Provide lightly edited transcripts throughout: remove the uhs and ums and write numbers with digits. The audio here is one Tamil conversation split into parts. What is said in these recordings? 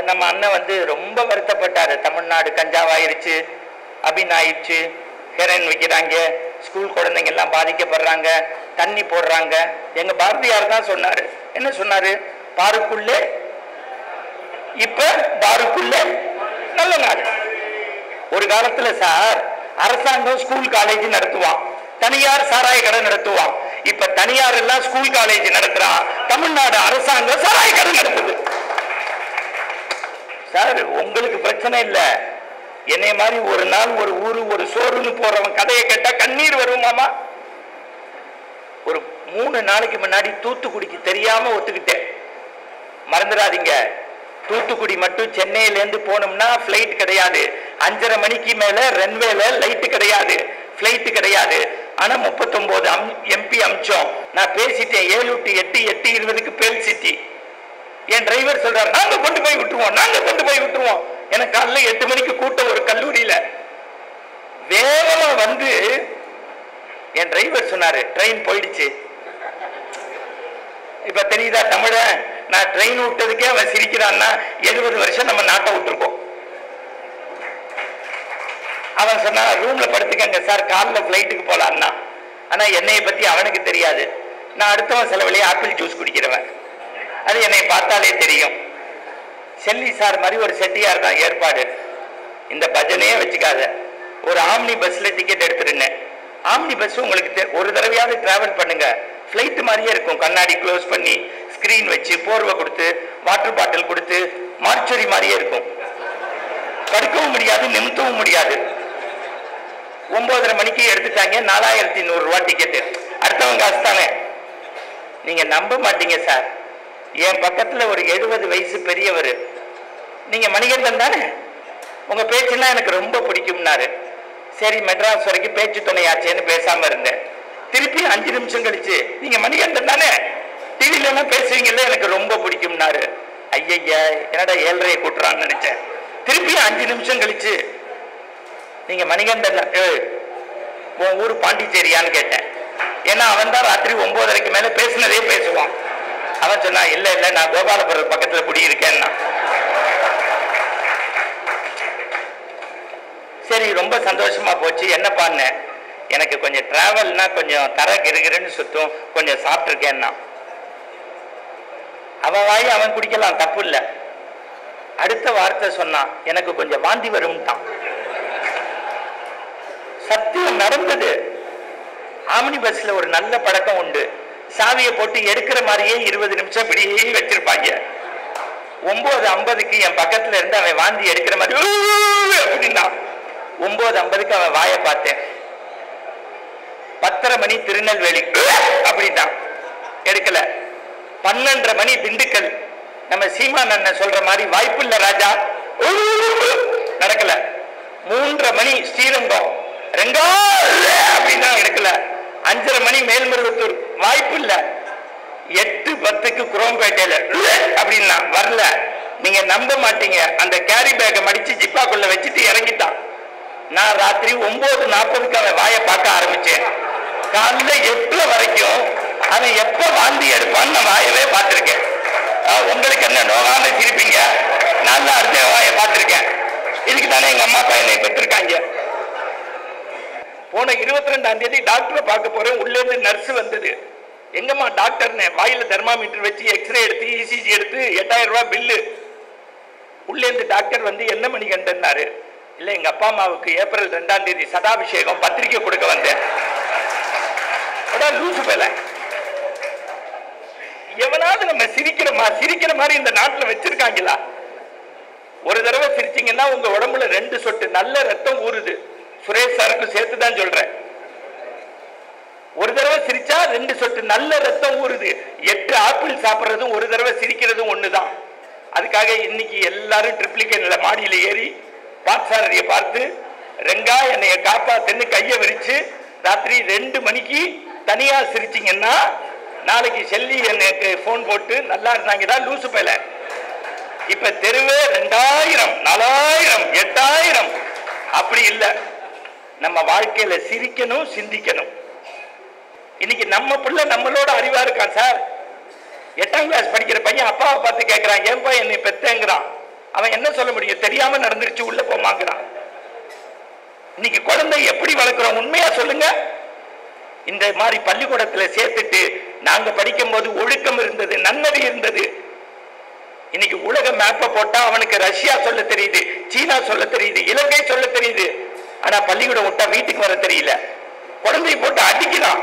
நம்ம அண்ணன் வந்து ரொம்ப வருத்தப்பட்டாரு. தமிழ்நாடு கஞ்சாவாயிருச்சு, அபின் ஆயிடுச்சு, ஹெரோயின் விற்கிறாங்க, ஸ்கூல் குழந்தைங்க எல்லாம் பாதிக்கப்படுறாங்க, தண்ணி போடுறாங்க. எங்க பாரதியார் தான் சொன்னாரு. என்ன சொன்னாரு? பாருக்குள்ளே இப்ப பாருக்குள்ளே நல்ல நாடு. ஒரு காலத்துல சார் அரசாங்கம் ஸ்கூல் காலேஜ் நடத்துவான், தனியார் சாராய கடை நடத்துவான். இப்ப தனியார் எல்லாம் ஸ்கூல் காலேஜ் நடத்துறான், தமிழ்நாடு அரசாங்கம் சாராய கடை நடத்துது. சார் உங்களுக்கு பிரச்சனை இல்ல, என்னை மாதிரி ஒரு நாள் ஒரு ஊரு ஒரு சோறுன்னு போறவன் கதையை கேட்டா கண்ணீர் வருமாமா. ஒரு 3 நாளைக்கு முன்னாடி தூத்துக்குடிக்கு தெரியாம ஒத்துக்கிட்டேன். மறந்துடாதீங்க, தூத்துக்குடி மட்டும் சென்னையில இருந்து போனோம்னா பிளைட் கிடையாது. 5:30 மணிக்கு மேல ரன்வேல லைட் கிடையாது, பிளைட் கிடையாது. ஆனா 39 MP அமிச்சோம். நான் பேசிட்டேன் 7 to 8 8:20 பேல் சிட்டி. என் டிரைவர் சொல்றாரு, நாங்க கொண்டு போய் விட்டுருவோம், நாங்க கொண்டு போய் விட்டுருவோம். எனக்கு காலைல 8 மணிக்கு கூட்டம் ஒரு கல்லூரியில. வேகமா வந்து என் டிரைவர் சொன்னாரு, ட்ரெயின் போயிடுச்சு. இப்ப தெரியுதா தமிழன்? நான் ட்ரெயின் விட்டதுக்கே அவன் சிரிக்கிறான்னா 70 வருஷம் நம்ம நாட்டை விட்டுருக்கோம். அவன் சொன்னா ரூம்ல படுத்துக்கங்க சார், காலைல பிளைட்டுக்கு போலான்னா. ஆனா என்னைய பத்தி அவனுக்கு தெரியாது. நான் அடுத்தவன் செலவுலயே ஆப்பிள் ஜூஸ் குடிக்கிறவன், அது என்னை பார்த்தாலே தெரியும். செல்லி சார் மாதிரி ஒரு செட்டியார் தான் ஏற்பாடு. இந்த பஜனையே வச்சுக்காத, ஒரு ஆம்னி பஸ்ல டிக்கெட் எடுத்துருந்தேன். ஆம்னி பஸ் உங்களுக்கு ஒரு தடவையாவது டிராவல் பண்ணுங்க. பிளைட் மாதிரியே இருக்கும், கண்ணாடி க்ளோஸ் பண்ணி ஸ்கிரீன் வச்சு போர்வை கொடுத்து வாட்டர் பாட்டில் கொடுத்து மார்ச்சரி மாதிரியே இருக்கும். படுக்கவும் முடியாது, நிமித்தவும் முடியாது. 9:30 மணிக்கு எடுத்துட்டாங்க, 4100 ரூபாய் டிக்கெட்டு. அடுத்தவங்க காசு தானே. நீங்க நம்ப மாட்டீங்க சார், என் பக்கத்துல ஒரு 70 வயசு பெரியவர், நீங்க மணிகண்டன் தானே, உங்க பேச்சுன்னா எனக்கு ரொம்ப பிடிக்கும்னாரு. சரி மெட்ராஸ் வரைக்கும் பேச்சு துணையாச்சேன்னு பேசாம இருந்தேன். திருப்பி 5 நிமிஷம் கழிச்சு, நீங்க மணிகண்டன் தானே, டிவில எல்லாம் பேசுவீங்கல்ல, எனக்கு ரொம்ப பிடிக்கும்னாரு. ஐயா என்னடா 7:30 கூட்டுறான்னு நினைச்சேன். திருப்பி 5 நிமிஷம் கழிச்சு, நீங்க மணிகண்டன் உன் ஊர் பாண்டிச்சேரியான்னு கேட்டேன். ஏன்னா அவன் தான் ராத்திரி 9:30 மேல பேசினதே பேசுவான். அவன் சொன்னா இல்ல இல்ல நான் கோபாலபுரம் பக்கத்துல குடியிருக்கேன்னா. சரி ரொம்ப சந்தோஷமா போச்சு. என்ன பண்ண, எனக்கு கொஞ்சம் டிராவல்னா கொஞ்சம் தர கிருகிருன்னு சுத்தும், கொஞ்சம் சாப்பிட்டுருக்கேன்னா. அவன் வாய் அவன் குடிக்கலாம், தப்பு இல்லை. அடுத்த வார்த்தை சொன்னான், எனக்கு கொஞ்சம் வாந்தி வரும்ட்டான். சத்தியம் நடந்தது. ஆம்னி பஸ்ல ஒரு நல்ல பழக்கம் உண்டு, சாவியை போட்டு எடுக்கிற மாதிரியே 20 நிமிஷம் இப்படியே வச்சிருப்பாங்க. 9:50 என் பக்கத்துல இருந்து அவன் வாந்தி எடுக்கிற மாதிரி அப்படின்னா 9:50 அவன் வாயை பார்த்தேன். 10:30 மணி திருநெல்வேலி அப்படின்னா எடுக்கல. 12:30 மணி திண்டுக்கல், நம்ம சீமான் அண்ணன் சொல்ற மாதிரி வாய்ப்பு இல்ல ராஜா நடக்கல. 3:30 மணி ஸ்ரீரங்கம் ரெங்கா அப்படின்னா எடுக்கல. 5:30 மணி மேல்மருவத்தூர் வாய்ப்பு இல்ல. 8:10 குரோம்பேட்டையில அப்படின்னா வரல. நீங்க நம்ப மாட்டீங்க, அந்த கேரி பேக்கை மடிச்சு ஜிப்பாக்குள்ள வச்சுட்டு இறங்கிட்டான். நான் ராத்திரி 9:40 அவன் வாயை பார்க்க ஆரம்பிச்சேன். காலைல 8 வரைக்கும் அவன் எப்ப வாந்தி எடுப்பான்னு நான் வாயவே பார்த்திருக்கேன். உங்களுக்கு என்ன நோகாம சிரிப்பீங்க, நான் தான் அடுத்த வாயை பார்த்திருக்கேன். இதுக்கு தானே எங்க அம்மா அப்பா என்னை பெற்றிருக்காங்க. போன 22ஆம் தேதி டாக்டரை பார்க்க போறேன். உள்ள இருந்து நர்ஸ் வந்தது. எங்கம்மா டாக்டர்னு, வாயில தெர்மாமீட்டர் வச்சு எக்ஸ்ரே எடுத்து இசிஜி எடுத்து 8000 ரூபாய் பில்லு. உள்ள இருந்து டாக்டர் வந்து என்ன மணிகண்டன்னாரு. இல்ல எங்க அப்பா அம்மாவுக்கு ஏப்ரல் 2ஆம் தேதி சதாபிஷேகம், பத்திரிக்கை கொடுக்க வந்தேன். லூசு பேல எவனாவது நம்ம சிரிக்கிற மாதிரி இந்த நாட்டில் வச்சிருக்காங்களா? ஒரு தடவை சிரிச்சீங்கன்னா உங்க உடம்புல 2 சொட்டு நல்ல ரத்தம் ஊறுது. சுரேஷ் சாருக்கு சேர்த்துதான் சொல்றேன். ஒரு தடவை சிரிச்சா 2 சொட்டு நல்ல ரத்தம் ஊறுது. 8 ஆப்பிள் சாப்பிட்றதும் ஒரு தடவை சிரிக்கிறதும் ஒண்ணுதான். அதுக்காக இன்னைக்கு எல்லாரும் ட்ரிப்ளிகேன்ல மாடியில ஏறி பாட்சாரதியை பார்த்து ரெங்கா என்னைய காப்பாத்துன்னு கையை விரிச்சு ராத்திரி 2 மணிக்கு தனியா சிரிச்சிங்கன்னா நாளைக்கு செல்லி எனக்கு போன் போட்டு நல்லா இருந்தாங்கதான் லூசு பேல. இப்ப தெருவே 2000 4000 8000 அப்படி இல்லை. நம்ம வாழ்க்கையில சிரிக்கணும், சிந்திக்கணும். இன்னைக்கு நம்ம பிள்ளை நம்மளோட அறிவா இருக்கான் சார். 8ஆம் கிளாஸ் படிக்கிற பையன் அப்பாவை பார்த்து கேட்கிறான், ஏன்பா என்னை பெத்தேங்கிறான். அவன் என்ன சொல்ல முடியும்? தெரியாம நடந்துருச்சு, உள்ள போமாங்கிறான். இன்னைக்கு குழந்தை எப்படி வளர்க்கிறோம்? உண்மையா சொல்லுங்க. இந்த மாதிரி பள்ளிக்கூடத்துல சேர்த்துட்டு நாங்க படிக்கும் போது ஒழுக்கம் இருந்தது, நன்னறி இருந்தது. இன்னைக்கு உலக மேப்பை போட்டா அவனுக்கு ரஷ்யா சொல்ல தெரியுது, சீனா சொல்ல தெரியுது, இலங்கை சொல்ல தெரியுது. ஆனா பள்ளிக்கூடம் விட்டா வீட்டுக்கு வர தெரியல. குழந்தைய போட்டு அடிக்கிறான்.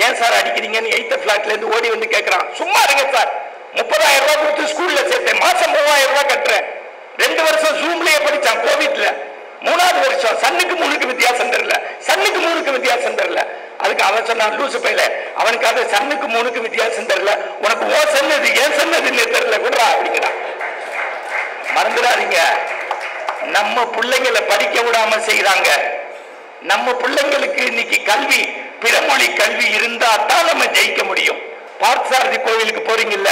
ஏன் சார் அடிக்கிறீங்கன்னு 8th ஃபிளாட்ல இருந்து ஓடி வந்து கேட்கிறான். சும்மா இருங்க சார், 30,000 ரூபாய் கொடுத்து ஸ்கூல்ல சேர்த்தேன், மாசம் 3000 ரூபாய் கட்டுறேன். 2 வருஷம் ஜூம்லயே படிச்சான் கோவிட்ல. 3வது வருஷம் சன்னுக்கு 3க்கு வித்தியாசம் தெரியல, சன்னுக்கு 3க்கு வித்தியாசம் தெரியல. அதுக்கு அவன் சொன்னான், லூசு பையில, அவனுக்காக சன்னுக்கு 3க்கு வித்தியாசம் தெரியல, உனக்கு ஓ சொன்னது ஏன் சொன்னதுன்னு தெரியல கூட அப்படிங்கிறான். மறந்துடாதீங்க, நம்ம பிள்ளைங்களை படிக்க விடாம செய்யறாங்க. நம்ம பிள்ளைங்களுக்கு இன்னைக்கு கல்வி, பிறமொழி கல்வி இருந்தா தான் நம்ம ஜெயிக்க முடியும். பார்த்தசாரதி கோவிலுக்கு போறீங்கல்ல,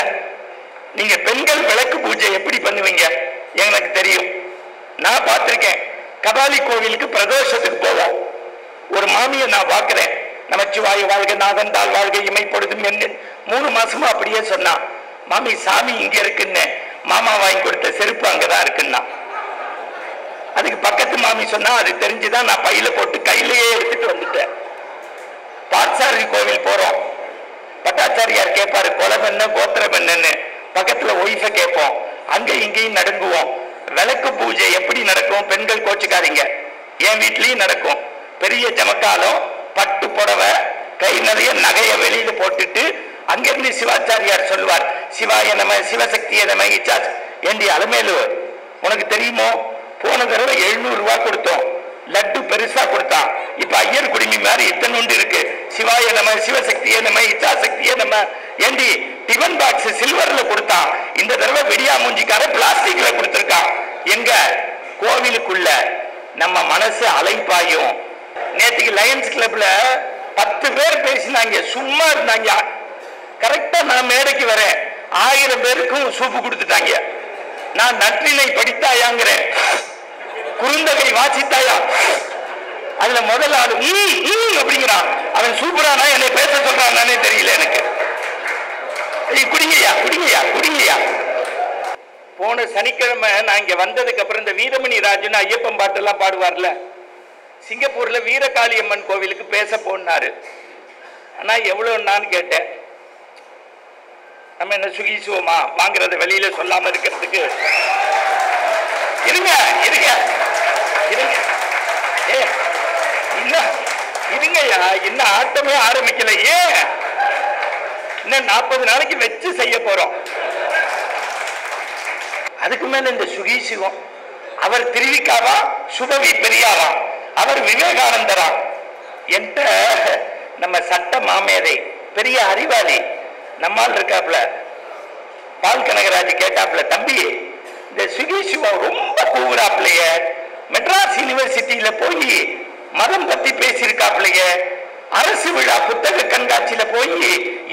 நீங்க பெண்கள் விளக்கு பூஜை எப்படி பண்ணுவீங்க? எனக்கு தெரியும், நான் பார்த்திருக்கேன். கபாலி கோவிலுக்கு பிரதோஷத்துக்கு போவோம். ஒரு மாமியை நான் பார்க்கிறேன், நமச்சிவாய வாழ்க, நாதந்தால் வாழ்க, இமைப்பொழுதும் என்ன 3 மாசமா அப்படியே சொன்னா. மாமி சாமி இங்க இருக்குன்னு, மாமா வாங்கி கொடுத்த செருப்பு அங்கதான் இருக்குன்னா. அதுக்கு பக்கத்து மாமி சொன்னா, அது தெரிஞ்சுதான் நான் பையில போட்டு கையிலேயே எடுத்துட்டு வந்துட்டேன். பார்த்தசாரதி கோவில் போறோம், பட்டாச்சாரியார் கேட்பாரு குலம் என்ன கோத்திரம் என்னன்னு. பக்கத்துல ஒய்ஃபை கேட்போம், அங்க இங்கேயும் நடுங்குவோம். விளக்கு பூஜை எப்படி நடக்கும்? பெண்கள் கோச்சுக்காதீங்க, என் வீட்லயும் நடக்கும். பெரிய ஜமக்காலம், பட்டு புடவை, கை நிறைய நகைய வெளியில போட்டுட்டு அங்கிருந்து சிவாச்சாரியார் சொல்லுவார், சிவாய நம, சிவசக்திய நம, இச்சா. ஏண்டி அலமேலு, உனக்கு தெரியுமோ, போன தடவை 700 ரூபாய் கொடுத்தோம், லட்டு பெருசா கொடுத்தான். இப்ப ஐயர் குடிமி மாதிரி இத்தனை உண்டு இருக்கு. சிவாய நம, சிவசக்தியே நம, இச்சா சக்தியே நம. ஏண்டி டிபன் பாக்ஸ் சில்வர்ல கொடுத்தான், இந்த தடவை வெடியா மூஞ்சிக்கார பிளாஸ்டிக்ல கொடுத்திருக்கான். எங்க கோவிலுக்குள்ள நம்ம மனசு அலைப்பாயும். நேற்றுக்கு லயன்ஸ் கிளப்ல 10 பேர் பேசினாங்க, சும்மா இருந்தாங்க. கரெக்டா நான் மேடைக்கு வரேன், 1000 பேருக்கும் சூப்பு கொடுத்துட்டாங்க. நான் நற்றினை படித்தாயாங்கிறேன், குறுந்தகை வாசித்தாயா, அதுல முதல் ஆளு அப்படிங்கிறான். அவன் சூப்பரானா என்னை பேச சொல்றானே தெரியல எனக்கு. குடிங்கய்யா குடிங்கய்யா குடிங்கய்யா. போன சனிக்கிழமை நான் இங்க வந்ததுக்கு அப்புறம் இந்த வீரமணி ராஜன் ஐயப்பன் பாட்டு எல்லாம் பாடுவார்ல, சிங்கப்பூர்ல வீரகாளியம்மன் கோவிலுக்கு பேச போனாரு. ஆனா எவ்வளவுன்னு கேட்டேன். நம்ம என்ன சுகிசுவமா வாங்குறத வெளியில சொல்லாம இருக்கிறதுக்கு? இருங்க இருங்க இருங்க, இருங்கய்யா, இன்னும் ஆட்டமே ஆரம்பிக்கல. ஏன் இன்னும் 40 நாளைக்கு வச்சு செய்ய போறோம். அதுக்கு மேல இந்த சுகிசிவம், அவர் திருவிக்காவா, சுபவி பெரியாவா, அவர் விவேகானந்தரா. என்கிட்ட நம்ம சட்ட மாமேதை, பெரிய அறிவாளி நம்மால் இருக்காப்ல, பால் கனகராஜ் கேட்டாப்ல, தம்பி இந்த சுகிசிவம் ரொம்ப கூவுறாப்லையே, மெட்ராஸ் யூனிவர்சிட்டியில போய் மதம் பத்தி பேசியிருக்காப்லையே, அரசு விழா புத்தக கண்காட்சியில போய்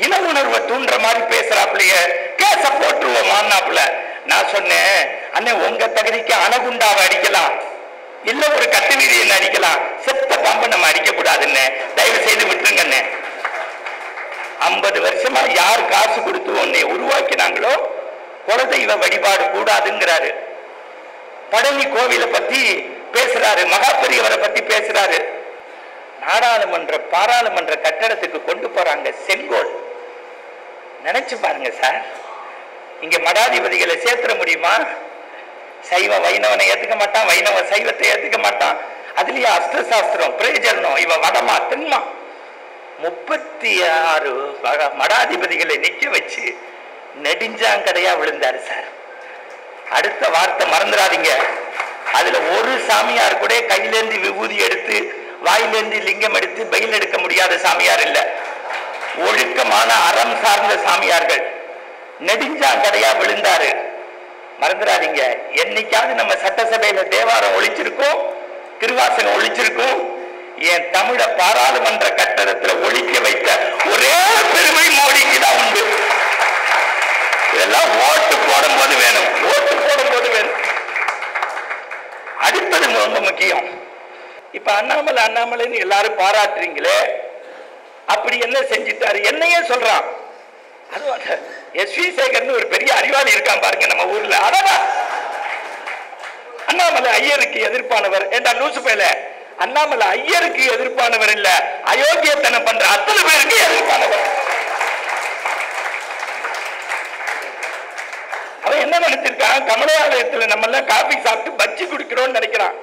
இன உணர்வை தூண்டுற மாதிரி பேசுறாப்லையே, கேச போட்டுருவோமான்னாப்ல. நான் சொன்னேன், அண்ணே உங்க தகுதிக்கு அணகுண்டாவை அடிக்கலாம், இல்ல ஒரு கட்டு வீதியை அடிக்கலாம், செத்த பாம்பை நம்ம அடிக்க கூடாதுன்னு தயவு செய்து விட்டுருங்கண்ணே. 50 வருஷமா யார் காசு கொடுத்து உன்னை உருவாக்கினாங்களோ குலதெய்வ வழிபாடு கூடாதுங்கிறாரு. பழனி கோவிலை பத்தி பேசுறாரு, மகா பெரியவரை பத்தி பேசுறாரு. நாடாளுமன்ற பாராளுமன்ற கட்டடத்துக்கு கொண்டு போறாங்க செங்கோல். நினைச்சு பாருங்க சார், இங்க மடாதிபதிகளை சேர்த்துட முடியுமா? சைவ வைணவனை ஏத்துக்க மாட்டான், வைணவ சைவத்தை ஏத்துக்க மாட்டான். அதுலயே அஸ்திரசாஸ்திரம் பிரயோஜனம், இவ வடமா தென்மா 36 மடாதிபதிகளை நிக்க வச்சு நெடுஞ்சாங்கடையா விழுந்தாரு சார். அடுத்த வார்த்தை மறந்துடாதீங்க, அதுல ஒரு சாமியார் கூட கையிலேந்து விபூதி எடுத்து வாயிலேந்து லிங்கம் எடுத்து பயில் எடுக்க முடியாத சாமியார் இல்ல, ஒழுக்கமான அறம் சார்ந்த சாமியார்கள். நெடுஞ்சாங்கடையா விழுந்தாரு, மறந்துடாதீங்க. என்னைக்காவது நம்ம சட்டசபையில தேவாரம் ஒழிச்சிருக்கோம், திருவாசகம் ஒழிச்சிருக்கோம். என் தமிழ பாராளுமன்ற கட்டடத்துல ஒழிக்க வைத்த ஒரே பெருமை மோடிக்கு தான் உண்டு. இதெல்லாம் ஓட்டு போடும் போது வேணும், ஓட்டு போடும் போது வேணும். அடுத்தது ரொம்ப முக்கியம். இப்ப அண்ணாமலை அண்ணாமலைன்னு எல்லாரும் பாராட்டுறீங்களே, அப்படி என்ன செஞ்சிட்டாரு? என்னையே சொல்றான், அதுவும் எஸ்.வி. சேகர்னு ஒரு பெரிய அறிவாளி இருக்கான் பாருங்க நம்ம ஊர்ல. அதான் அண்ணாமலை ஐயருக்கு எதிர்ப்பானவர். ஏண்டா லூசு பேல, அண்ணாமலை ஐயருக்கு எதிர்ப்பானவர் இல்ல, அயோக்கியத்தனம் பண்ற அத்தனை பேருக்கு எதிர்ப்பானவர். அவன் என்ன நினைச்சிருக்கான், கமலாலயத்துல நம்ம எல்லாம் காபி சாப்பிட்டு பச்சி குடிக்கிறோம்னு நினைக்கிறான்.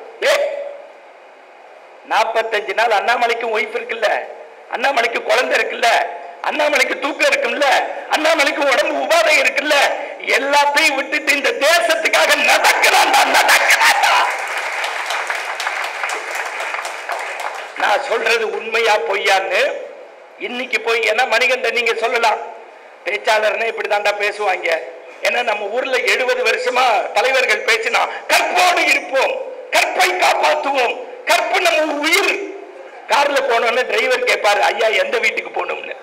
45 நாள் அண்ணாமலைக்கு ஒய்ஃப் இருக்குல்ல, அண்ணாமலைக்கு குழந்தை இருக்குல்ல, அண்ணாமலைக்கு தூக்கம் இருக்குல்ல, அண்ணாமலைக்கு உடம்பு உபாதை இருக்குல்ல, எல்லாத்தையும் விட்டுட்டு இந்த தேசத்துக்காக நடக்கிறான்டா. நான் சொல்றது உண்மையா பொய்யான்னு இன்னைக்கு போய், ஏன்னா மணிகண்டன் நீங்க சொல்லலாம், பேச்சாளர்னு இப்படிதான்டா பேசுவாங்க. ஏன்னா நம்ம ஊர்ல 70 வருஷமா தலைவர்கள் பேசினா கற்போடு இருப்போம், கற்பை காப்பாற்றுவோம், கற்பு நம்ம உயிர். கார்ல போனோம்னு டிரைவர் கேட்பாரு, ஐயா எந்த வீட்டுக்கு போகணும்னு.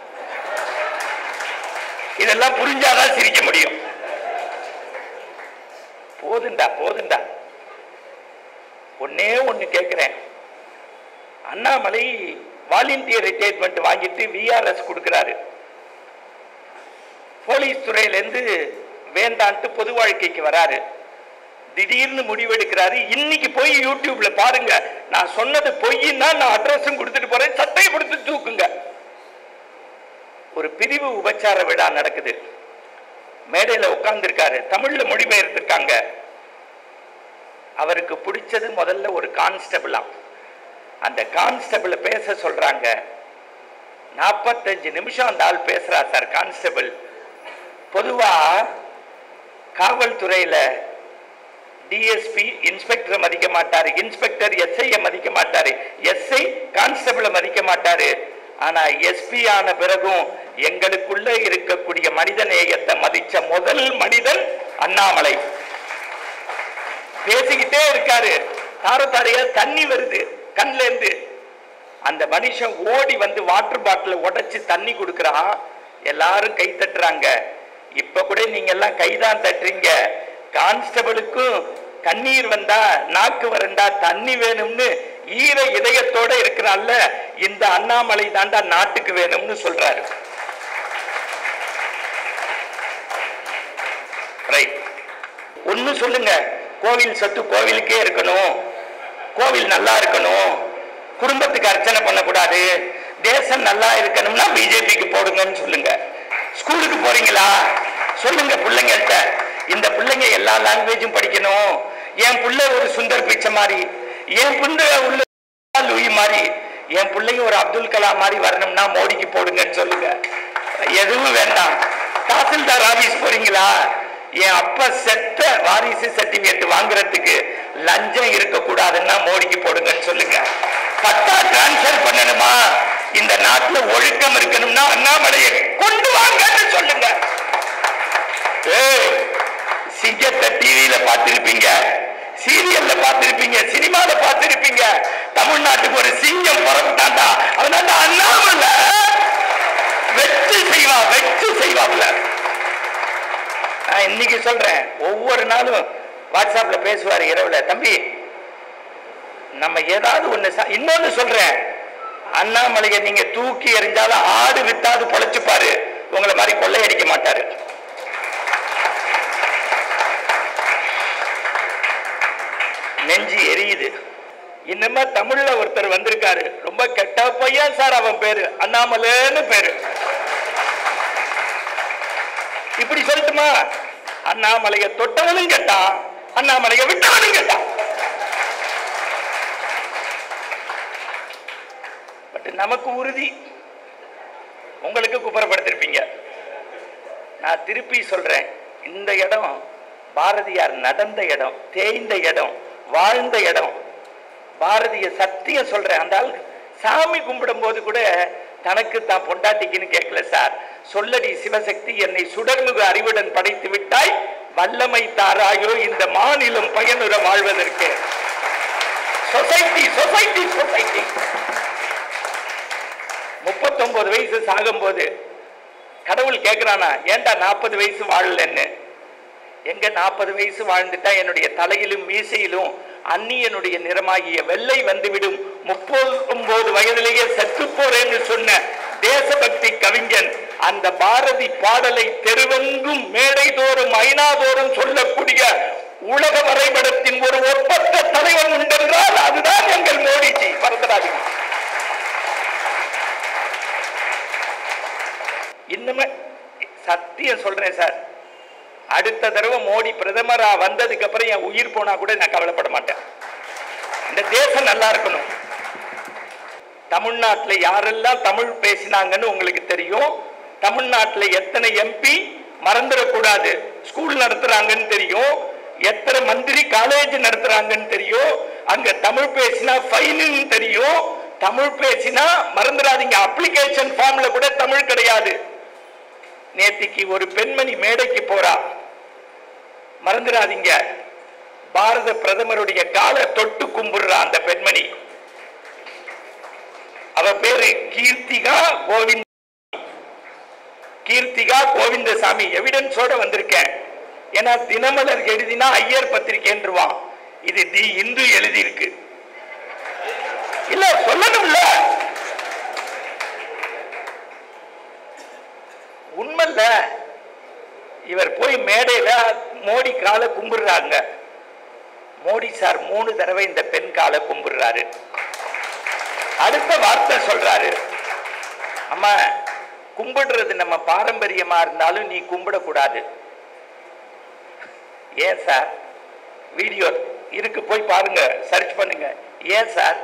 இதெல்லாம் புரிஞ்சாதான் சிரிக்க முடியும். போதுண்டா போதுண்டா. ஒன்னே ஒண்ணு கேட்கிறேன், அண்ணாமலை வாலண்டியர் ரிட்டையர்மெண்ட் வாங்கிட்டு விஆர்எஸ் கொடுக்கிறாரு. போலீஸ் துறையில இருந்து வேண்டான்ட்டு பொது வாழ்க்கைக்கு வராரு. திடீர்னு முடிவெடுக்கிறாரு. இன்னைக்கு போய் யூடியூப்ல பாருங்க, நான் சொன்னது பொய்னா நான் அட்ரஸும் கொடுத்துட்டு போறேன், சட்டையை கொடுத்து தூக்குங்க. ஒரு பிரிவு உபச்சார விழா நடக்குது, மேடையில உட்கார்ந்து இருக்காரு, தமிழ்ல மொழிபெயர்த்திருக்காங்க. அவருக்கு பிடிச்சது முதல்ல ஒரு கான்ஸ்டபிளா. அந்த கான்ஸ்டபிளை பேச சொல்றாங்க. 45 நிமிஷம் அந்த ஆள் பேசுறா சார் கான்ஸ்டபிள். பொதுவா காவல்துறையில டிஎஸ்பி இன்ஸ்பெக்டரை மதிக்க மாட்டாரு, இன்ஸ்பெக்டர் எஸ்ஐ மதிக்க மாட்டாரு, எஸ்ஐ கான்ஸ்டபிளை மதிக்க மாட்டாரு. ஆனா எஸ்பி ஆன பிறகும் எங்களுக்குள்ள இருக்கக்கூடிய மனித நேயத்தை மதிச்ச முதல் மனிதன் அண்ணாமலை. பேசிக்கிட்டே இருக்காரு, தாரதாரையா தண்ணி வருது கண்ல இருந்து. அந்த மனுஷன் ஓடி வந்து வாட்டர் பாட்டில உடைச்சு தண்ணி கொடுக்கறான். எல்லாரும் கை தட்டுறாங்க. இப்ப கூட நீங்க எல்லாம் கைதான் தட்டுறீங்க. கான்ஸ்டபிளுக்கும் கண்ணீர் வந்தா நாக்கு வரண்டா தண்ணி வேணும்னு ஈர இதயத்தோட இருக்கிறான்ல, இந்த அண்ணாமலை தாண்டா நாட்டுக்கு வேணும்னு சொல்றாரு. ஒண்ணு சொல்லுங்க, கோவில் சொத்து கோவிலுக்கே இருக்கணும், கோவில் நல்லா இருக்கணும், குடும்பத்துக்கு அர்ச்சனை பண்ணக்கூடாது, தேசம் நல்லா இருக்கணும்னா பிஜேபிக்கு போடுங்கன்னு சொல்லுங்க. ஸ்கூலுக்கு போறீங்களா சொல்லுங்க பிள்ளைங்கள்ட்ட, இந்த பிள்ளைங்க எல்லா லாங்குவேஜும் படிக்கணும், என் பிள்ளை ஒரு சுந்தர் பிச்சை மாதிரி, என் பிள்ளை உள்ள லூயி மாதிரி, என் பிள்ளைங்க ஒரு அப்துல் கலாம் மாதிரி வரணும்னா மோடிக்கு போடுங்கன்னு சொல்லுங்க. எதுவும் வேண்டாம். தாசில்தார் ஆபீஸ் போறீங்களா, என் அப்பா செத்த வாரிசு சர்டிபிகேட் வாங்குறதுக்கு லஞ்சம் இருக்கக்கூடாதுன்னா மோடிக்கு போடுங்கன்னு சொல்லுங்க. பட்டா டிரான்ஸ்பர் பண்ணணுமா, இந்த நாட்டுல ஒழுக்கம் இருக்கணும்னா அண்ணாமலையை கொண்டு வாங்கன்னு சொல்லுங்க. சிங்கத்தை டிவியில பார்த்திருப்பீங்க, சீரியல்ல பார்த்திருப்பீங்க, சினிமால பார்த்திருப்பீங்க. தமிழ்நாட்டுக்கு ஒரு சிங்கம் புறப்பட்டாண்டா, அதனால அண்ணாமலை வெற்றி செய்வாப்ல. நான் இன்னைக்கு சொல்றேன், ஒவ்வொரு நாளும் வாட்ஸ்அப்ல பேசுவாரு இரவுல, தம்பி நம்ம ஏதாவது ஒண்ணு. இன்னொன்னு சொல்றேன், அண்ணாமலையை நீங்க தூக்கி எறிஞ்சாலும் ஆடு வித்தாது பொழைச்சுப்பாரு, உங்களை மாதிரி கொள்ளையடிக்க மாட்டாரு. நெஞ்சு எரியுது. இன்னுமா தமிழ்ல ஒருத்தர் வந்திருக்காரு, ரொம்ப கெட்ட பையன் சார், அவன் பேரு அண்ணாமலைன்னு பேரு. இப்படி சொல்லட்டுமா, அண்ணாமலையை தொட்டவனும் கேட்டான், அண்ணாமலையை விட்டவனும் கேட்டான். பட் நமக்கு உறுதி, உங்களுக்கு குப்புறப்படுத்திருப்பீங்க. நான் திருப்பி சொல்றேன், இந்த இடம் பாரதியார் நடந்த இடம், தேய்ந்த இடம், வாழ்ந்த இடம். பாரதிய சத்தியம் சொல்றேன், அந்த ஆள் சாமி கும்பிடும் போது கூட தனக்கு தான் பொண்டாட்டிக்குன்னு கேட்கல சார். சொல்லடி சிவசக்தி, என்னை சுடர்முக அறிவுடன் படைத்து விட்டாய், வல்லமை தாராயோ இந்த மாநிலம் பயனுற வாழ்வதற்கு. Society society society. 39 வயசு சாகும் போது கடவுள் கேட்கிறானா, ஏண்டா 40 வயசு வாழலன்னு. எங்க 40 வயசு வாழ்ந்துட்டா என்னுடைய தலையிலும் மீசையிலும் அந்நியனுடைய நிறமாகிய வெள்ளை வந்துவிடும், 39 வயதிலேயே செத்து போறேன்னு சொன்ன தேசபக்தி கவிஞன் அந்த பாரதி பாடலை தெருவெங்கும் மேடை தோறும் ஐநாதோறும் சொல்லக்கூடிய உலக வரைபடத்தின் ஒரு ஒப்பற்ற தலைவன் உண்டென்றால் அதுதான் எங்கள் மோடிஜி. மறந்துடாதீங்க. இன்னுமே சத்தியம் சொல்றேன் சார், அடுத்த தடவை மோடி பிரதமரா வந்ததுக்கு அப்புறம் என் உயிர் போனா கூட நான் கவலைப்பட மாட்டேன். இந்த தேசம் நல்லா இருக்கணும். தமிழ்நாட்டில் யாரெல்லாம் தமிழ் பேசினாங்கன்னு உங்களுக்கு தெரியும். தமிழ்நாட்டில் எத்தனை எம்பி மறந்துடக்கூடாது ஸ்கூல் நடத்துறாங்கன்னு தெரியும். எத்தனை மந்திரி காலேஜ் நடத்துறாங்கன்னு தெரியும். அங்க தமிழ் பேசினா ஃபைன் தெரியும். தமிழ் பேசினா மறந்துடாதீங்க, அப்ளிகேஷன் ஃபார்ம்ல கூட தமிழ் கிடையாது. நேத்திக்கு ஒரு பெண்மணி மேடைக்கு போறா, மறந்துடாதீங்க, பாரத பிரதமருடைய காலை தொட்டு கும்பிடுறா அந்த பெண்மணி. அவ பேரு கீர்த்திகா கோவிந்தசாமி. எவிடன்ஸோட வந்திருக்கேன். ஏன்னா தினமலர் எழுதினா ஐயர் பத்திரிகைன்றுவான், இது தி இந்து எழுதி இருக்கு. இல்ல சொல்லணும்ல, உண்மைல்ல. இவர் போய் மேடையில மோடி காலை கும்பிடுறாங்க. மோடி சார் 3 தடவை இந்த பெண் காலை கும்பிடுறாரு. அடுத்த வார்த்தை சொல்றாரு, அம்மா கும்பிடுறது நம்ம பாரம்பரியமா இருந்தாலும் நீ கும்பிடக்கூடாது. ஏன் சார்? வீடியோ இருக்கு, போய் பாருங்க, சர்ச் பண்ணுங்க. ஏன் சார்?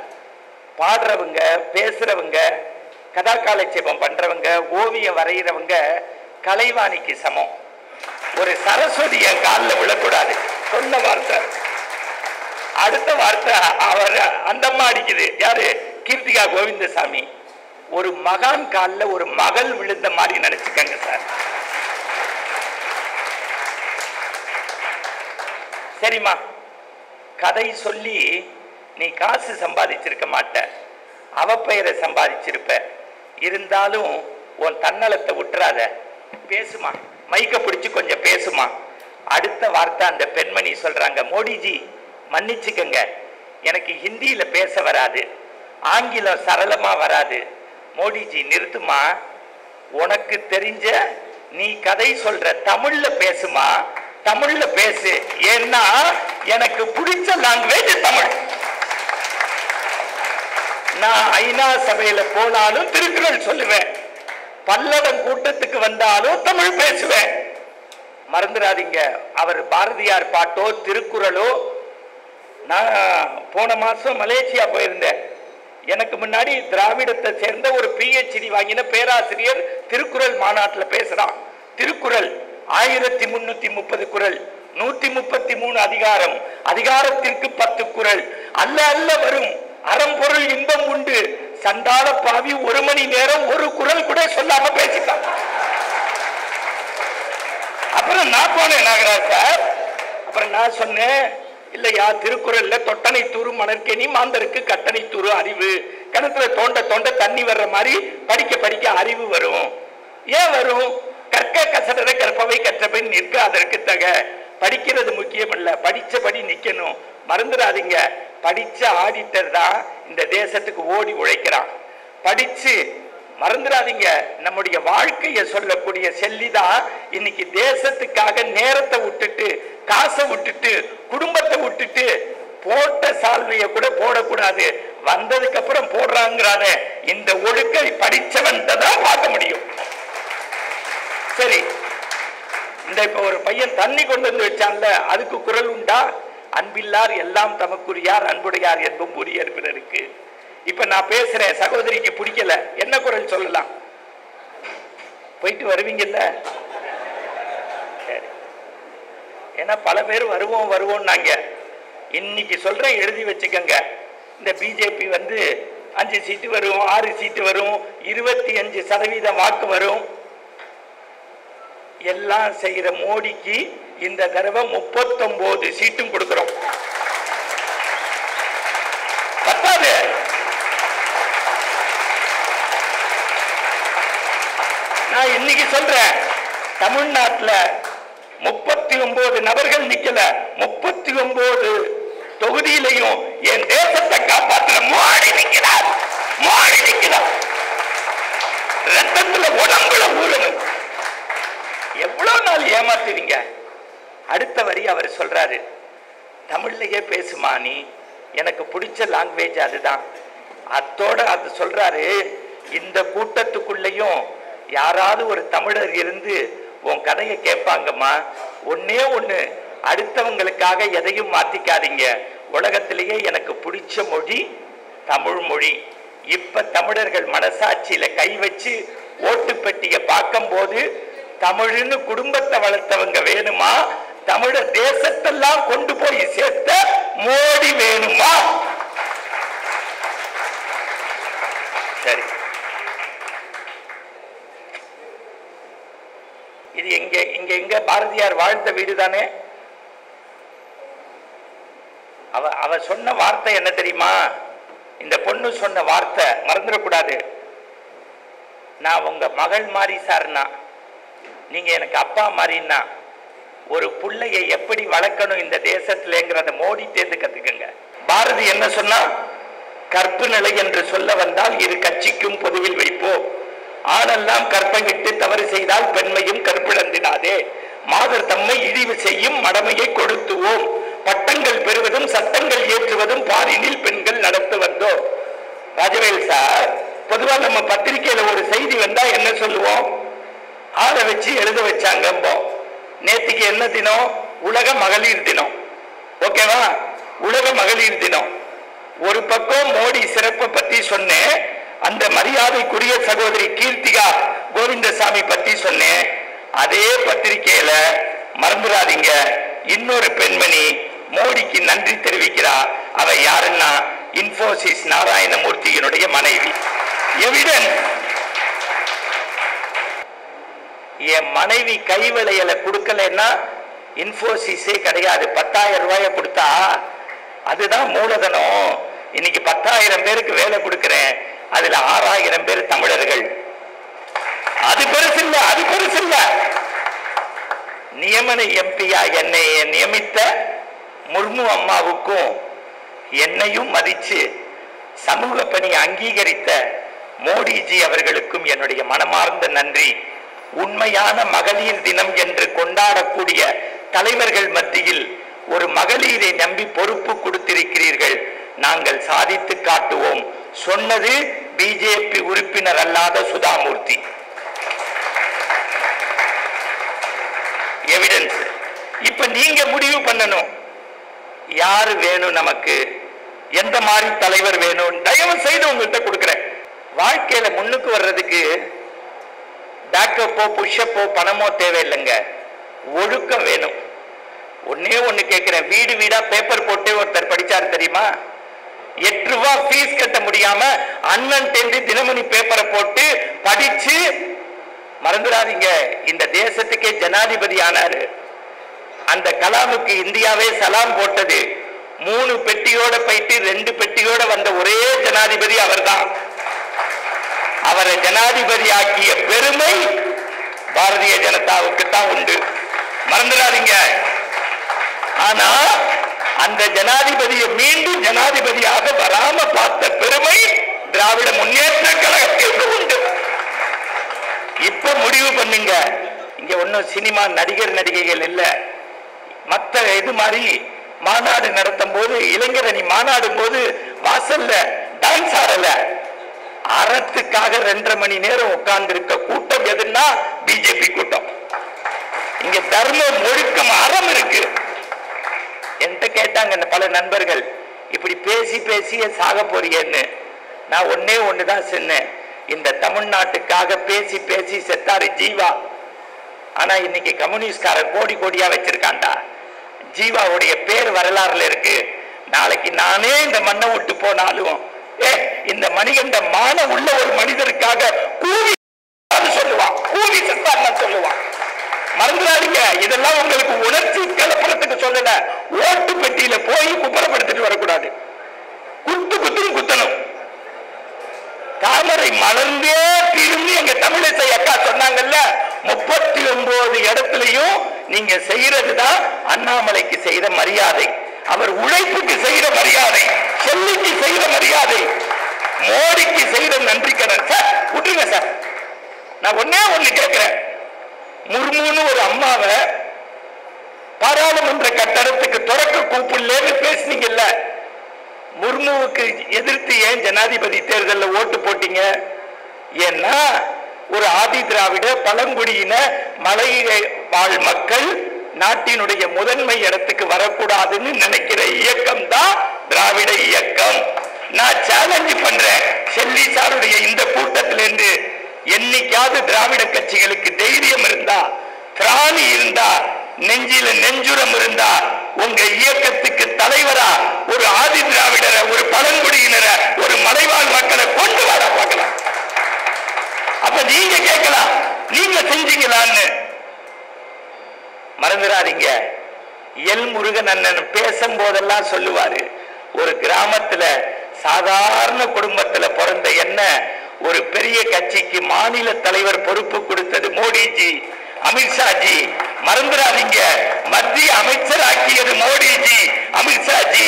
பாடுறவங்க, பேசுறவங்க, கதா காலட்சேபம் பண்றவங்க, ஓவியம் வரைகிறவங்க கலைவாணிக்கு சமம். ஒரு சரஸ்வதி என் காலில் விழக்கூடாது. சொன்ன வார்த்தை. அடுத்த வார்த்தை அவர் அந்த அம்மா அடிக்குது. யாரு? கீர்த்திகா கோவிந்தசாமி. ஒரு மகான் காலில் ஒரு மகள் விழுந்த மாதிரி நினைச்சுக்கங்க சார். சரிம்மா, கதை சொல்லி நீ காசு சம்பாதிச்சிருக்க மாட்ட, அவ பெயரை சம்பாதிச்சிருப்ப. இருந்தாலும் உன் தன்னலத்தை விட்டுறாத, பேசுமா, மைக்க பிடிச்சு கொஞ்சம் பேசுமா. அடுத்த வார்த்தை அந்த பெண்மணி சொல்றாங்க, மோடிஜி மன்னிச்சுக்கங்க, எனக்கு ஹிந்தியில பேச வராது, ஆங்கிலம் சரளமா வராது. மோடிஜி நிறுத்துமா, உனக்கு தெரிஞ்ச நீ கதை சொல்ற தமிழ்ல பேசுமா, தமிழ்ல பேசு. ஏன்னா எனக்கு பிடிச்ச லாங்குவேஜ் தமிழ். நான் ஐநா சபையில போனாலும் திருக்குறள் சொல்லுவேன், பல்லடம் கூட்டத்துக்கு வந்தாலும் தமிழ் பேசுவேன். மறந்துடாதீங்க, அவர் பாரதியார் பாட்டோ திருக்குறளோ. நான் போன மாசம் மலேசியா போயிருந்தேன். எனக்கு முன்னாடி திராவிடத்தை சேர்ந்த ஒரு PhD வாங்கின பேராசிரியர் திருக்குறள் மாநாட்டில் பேசுறான். திருக்குறள் 1330 குறள், 133 அதிகாரம், அதிகாரத்திற்கு 10 குறள். அல்ல அல்ல வரும் அறம்பொருள் இன்பம் உண்டு, சண்டாள பாவி 1 மணி நேரம் ஒரு குறள் கூட சொல்லாம பேசிட்டான். அப்புறம் நான் போனேன் நாகராஜ் சார். அப்புறம் நான் சொன்னேன், இல்லையா திருக்குறள்ல தொட்டனை தூறு மணற்கேணி மாந்தருக்கு கட்டணை தூறு அறிவு, கிணத்துல தோண்ட தோண்ட தண்ணி வர்ற மாதிரி படிக்க படிக்க அறிவு வரும். ஏன் வரும்? கற்க கசடர கற்பவை கற்றபை நிற்க அதற்கு தக. படிக்கிறது முக்கியம் இல்ல, படிச்சபடி நிக்கணும். மறந்துடாதீங்க, படிச்ச ஆடிட்டர் தான் இந்த தேசத்துக்கு ஓடி உழைக்கிறான். படிச்சு மறந்துடாதீங்க, நம்முடைய வாழ்க்கையை சொல்லக்கூடிய செல்லிதான் இன்னைக்கு தேசத்துக்காக நேரத்தை விட்டுட்டு, காசை விட்டுட்டு, குடும்பத்தை விட்டுட்டு, போட்ட சால்வைய கூட போடக்கூடாது, வந்ததுக்கு அப்புறம் போடுறாங்கிறான இந்த ஒழுக்கை படிச்சவன் தான் பார்க்க முடியும். சரி, இந்த இப்ப ஒரு பையன் தண்ணி கொண்டு வந்து வச்சான்ல, அதுக்கு குரல் உண்டா? அன்பில்லார் எல்லாம் தமக்குரியார், அன்புடையார் என்பும் உரியர் பிறருக்கு. இப்ப நான் பேசுறேன், சகோதரிக்கு பிடிக்கல, என்ன குரல் சொல்லலாம்? போயிட்டு வருவீங்கல்ல? சரி, ஏன்னா பல பேர் வருவோம் வருவோம் நாங்க. இன்னைக்கு சொல்றேன், எழுதி வச்சுக்கங்க. இந்த பிஜேபி 5 சீட்டு வரும், 6 சீட்டு வரும், 25% வாக்கு வரும். எல்லாம் செய்யற மோடிக்கு இந்த தடவை 39 சீட்டும் கொடுக்கிறோம். பத்தாது. நான் இன்னைக்கு சொல்றேன், தமிழ்நாட்டில் 39 நபர்கள் நிக்கல, 39 தொகுதியிலையும் என் தேசத்தை காப்பாற்ற மோடி நிற்கிறார். மோடி நிற்கிறார். ரத்தத்துல உடம்புல ஊறணும். எவ்வளவு நாள் ஏமாத்துவீங்க? அடுத்த வரி அவர் சொல்றாரு, தமிழ்லயே பேசுமா நீ, எனக்கு பிடிச்ச லாங்குவேஜ் அதுதான். அத்தோட அது சொல்றாரு, இந்த கூட்டத்துக்குள்ளேயும் யாராவது ஒரு தமிழர் இருந்து உன் கதையை கேட்பாங்கம்மா. ஒன்னே ஒண்ணு, அடுத்தவங்களுக்காக எதையும் மாத்திக்காதீங்க. உலகத்திலேயே எனக்கு பிடிச்ச மொழி தமிழ் மொழி. இப்ப தமிழர்கள் மனசாட்சியில கை வச்சு ஓட்டு பெட்டிய பார்க்கும் போது தமிழ்னு குடும்பத்தை வளர்த்தவங்க வேணுமா, தமிழர் தேசத்தெல்லாம் கொண்டு போய் சேர்த்த மோடி வேணுமா? சரி, இது எங்க பாரதியார் வாழ்ந்த வீடு தானே. அவ சொன்ன வார்த்தை என்ன தெரியுமா? இந்த பொண்ணு சொன்ன வார்த்தை மறந்துடக்கூடாது. நான் உங்க மகள் மாதிரி சார்னா, நீங்க எனக்கு அப்பா மாதிரின்னா, ஒரு புள்ளையை எப்படி வளர்க்கணும் இந்த தேசத்திலேங்கிறத மோடி தேர்ந்து கத்துக்கங்க. பாரதி என்ன சொன்னா? கற்பு நிலை என்று சொல்ல வந்தால் இரு கட்சிக்கும் பொதுவில் வைப்போம். ஆணெல்லாம் கற்பகிட்டு தவறு செய்தால் பெண்மையும் கற்பிழந்தினாதே. மாதர் தம்மை இழிவு செய்யும் மடமையை கொடுத்துவோம். பட்டங்கள் பெறுவதும் சட்டங்கள் ஏற்றுவதும் பாரினில் பெண்கள் நடத்து வந்தோம். ராஜவேல் சார், பொதுவா நம்ம பத்திரிகையில ஒரு செய்தி வந்தா என்ன சொல்லுவோம்? ஆளை வச்சு எழுத வச்சாங்க. நேற்றுக்கு என்ன தினம்? உலக மகளிர் தினம். ஓகேவா? உலக மகளிர் தினம். ஒரு பக்கம் மோடி சிறப்பை பத்தி சொன்னேன், அந்த மரியாதைக்குரிய சகோதரி கீர்த்திகா கோவிந்தசாமி பத்தி சொன்னேன். அதே பத்திரிகையில மறந்துடாதீங்க, இன்னொரு பெண்மணி மோடிக்கு நன்றி தெரிவிக்கிறார். அவ யாருன்னா இன்போசிஸ் நாராயணமூர்த்தியினுடைய மனைவி. எவிடன்ஸ், என் மனைவி கைவிளையலை கொடுக்கலன்னா இன்போசிஸே கிடையாது. 10,000 ரூபாய கொடுத்தா அதுதான் மூலதனம். இன்னைக்கு 10,000 பேருக்கு வேலை கொடுக்கிறேன், அதுல 6,000 பேர் தமிழர்கள். அது பெருசு இல்ல, அது பெருசு இல்ல. நியமன எம்பியா என்னை நியமித்த முர்மு அம்மாவுக்கும் என்னையும் மதிச்சு சமூக பணி அங்கீகரித்த மோடிஜி அவர்களுக்கும் என்னுடைய மனமார்ந்த நன்றி. உண்மையான மகளிர் தினம் என்று கொண்டாடக்கூடிய தலைவர்கள் மத்தியில் ஒரு மகளிரை நம்பி பொறுப்பு கொடுத்திருக்கிறீர்கள். நாங்கள் சாதித்து காட்டுவோம். சொன்னது பிஜேபி உறுப்பினர் அல்லாத சுதாமூர்த்தி. எவிடன்ஸ். இப்ப நீங்க முடிவு பண்ணணும், யாரு வேணும் நமக்கு, எந்த மாதிரி தலைவர் வேணும். தயவு செய்து உங்கள்கிட்ட கொடுக்கிறேன். வாழ்க்கையில முன்னுக்கு வர்றதுக்கு பேக்கப்போ புஷ்அப்போ பணமோ தேவையில்லைங்க, ஒழுக்கம் வேணும். ஒன்னே ஒண்ணு கேட்கிறேன், வீடு வீடா பேப்பர் போட்டு ஒருத்தர் படிச்சாரு தெரியுமா? 8 ரூபாய் ஃபீஸ் கட்ட முடியாம அண்ணன் டென்ட் தினமணி பேப்பரை போட்டு படிச்சு, மறந்துடாதீங்க, இந்த தேசத்துக்கே ஜனாதிபதி ஆனாரு. அந்த கலாமுக்கு இந்தியாவே சலாம் போட்டது. 3 பெட்டியோட போயிட்டு 2 பெட்டியோட வந்த ஒரே ஜனாதிபதி அவர்தான். அவரை ஜனாதிபதி ஆக்கிய பெருமை பாரதிய ஜனதாவுக்கு தான் உண்டு, மறந்துடாதீங்க. ஆனா அந்த ஜனாதிபதியை மீண்டும் ஜனாதிபதியாக வராம பார்த்த பெருமை திராவிட முன்னேற்ற கழகத்திற்கு உண்டு. இப்ப முடிவு பண்ணுங்க. இங்க ஒன்னும் சினிமா நடிகர் நடிகைகள் இல்ல. மற்ற இது மாதிரி மாநாடு நடத்தும் போது, இளைஞரணி மாநாடு போது வாசல்ல டான்ஸ் ஆடல, அறத்துக்காக 2.5 மணி நேரம் உட்கார்ந்து இருக்க கூட்டம் எதுன்னா பிஜேபி கூட்டம். இங்க தர்மம் ஒழுக்கம் அறம் இருக்கு. என்கிட்ட கேட்டாங்க பல நண்பர்கள், இப்படி பேசி பேசிய சாக போறியன்னு. நான் ஒன்னே ஒண்ணுதான் சொன்னேன், இந்த தமிழ்நாட்டுக்காக பேசி பேசி செத்தாரு ஜீவா. ஆனா இன்னைக்கு கம்யூனிஸ்ட்காரர் கோடி கோடியா வச்சிருக்காண்டா. ஜீவாவுடைய பேர் வரலாறுல இருக்கு. நாளைக்கு நானே இந்த மண்ணை விட்டு போனாலும் இந்த மணிகண்ட மான உள்ள ஒரு மனிதருக்காக கூவி சொல்லுவான், கூவி செத்தார் சொல்லுவான். மறந்துடாதீங்க, இதெல்லாம் உங்களுக்கு உணர்ச்சி கலப்படத்துக்கு சொல்லல. ஓட்டு பெட்டியில போய் குப்பரப்படுத்திட்டு வரக்கூடாது. குத்து குத்தும் குத்தணும். தாமரை மலர்ந்தே திரும்பி எங்க தமிழிசை அக்கா சொன்னாங்கல்ல, 39 இடத்துலயும் நீங்க செய்யறதுதான் அண்ணாமலைக்கு செய்த மரியாதை. அவர் உழைப்புக்கு செய்கிற மரியாதை, செல்லிக்கு செய்கிற மரியாதை, மோடிக்கு செய்கிற நன்றி கடன். சார் விட்டுருங்க சார், நான் ஒன்னே ஒண்ணு கேட்கிறேன். முர்முன்னு ஒரு அம்மாவை பாராளுமன்ற கட்டடத்துக்கு திறக்க கூப்பிடலன்னு பேசுனீங்கல்ல, முர்முவுக்கு எதிர்த்து ஏன் ஜனாதிபதி தேர்தலில் ஓட்டு போட்டீங்க? ஏன்னா ஒரு ஆதி திராவிட பழங்குடியின மலை வாழ் மக்கள் நாட்டினுடைய முதன்மை இடத்துக்கு வரக்கூடாதுன்னு நினைக்கிற இயக்கம் தான் திராவிட இயக்கம். நான் சேலஞ்ச் பண்றேன், செல்லி சாருடைய இந்த கூட்டத்திலிருந்து என்னைக்காவது திராவிட கட்சிகளுக்கு தைரியம் இருந்தா, திராணி இருந்தா, நெஞ்சில நெஞ்சுரம் இருந்தா, உங்க இயக்கத்துக்கு தலைவரா ஒரு ஆதி திராவிடரை, ஒரு பழங்குடியினரை, ஒரு மலைவாழ் மக்களை கொண்டு வர பார்க்கலாம். அப்ப நீங்க கேட்கலாம், நீங்க செஞ்சீங்களான்னு. மறந்துடாதீங்க, எல் முருகன் அண்ணன் பேசும் போதெல்லாம் சொல்லுவாரு, ஒரு கிராமத்துல சாதாரண குடும்பத்துல பிறந்த என்ன ஒரு பெரிய கட்சிக்கு மாநில தலைவர் பொறுப்பு கொடுத்தது மோடிஜி, அமித்ஷாஜி. மறந்துடாதீங்க, மத்திய அமைச்சர் ஆக்கியது மோடிஜி, அமித்ஷாஜி.